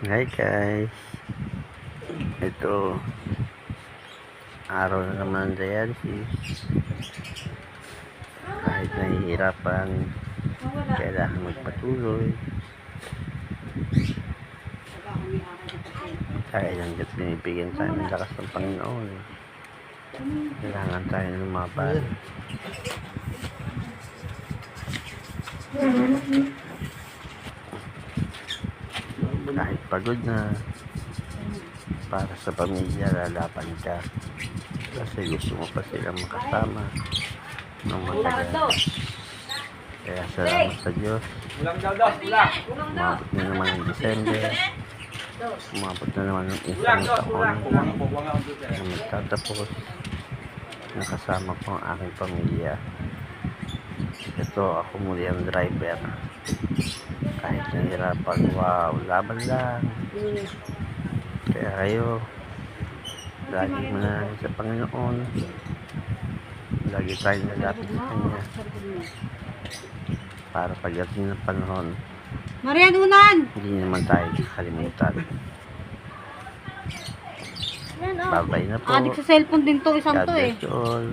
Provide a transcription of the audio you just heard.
Hi guys, ito araw na naman ng dialysis. Kahit nahihirapan, kailangan magpatuloy dahil hanggat binibigyan tayo ng lakas ng Panginoon, kailangan tayo lumaban. Kahit pagod na, para sa pamilya lalaban ka kasi gusto mo pa silang makasama ng matagal. Kaya salamat sa Diyos, umabot na naman ng December, umabot na naman ng isang taon na magtatapos, nakasama ko ang aking pamilya. Ito ako muli ang driver, kahit nahirapan, wow, laban lang. Kaya kayo, lagi mananalig sa Panginoon, lagi tayong lalapit sa Kanya para pagdating ng panahon, Marian Unan! hindi naman tayo kakalimutan. Bye-bye na po. Adik sa cellphone din to, isang God to eh. bless you all.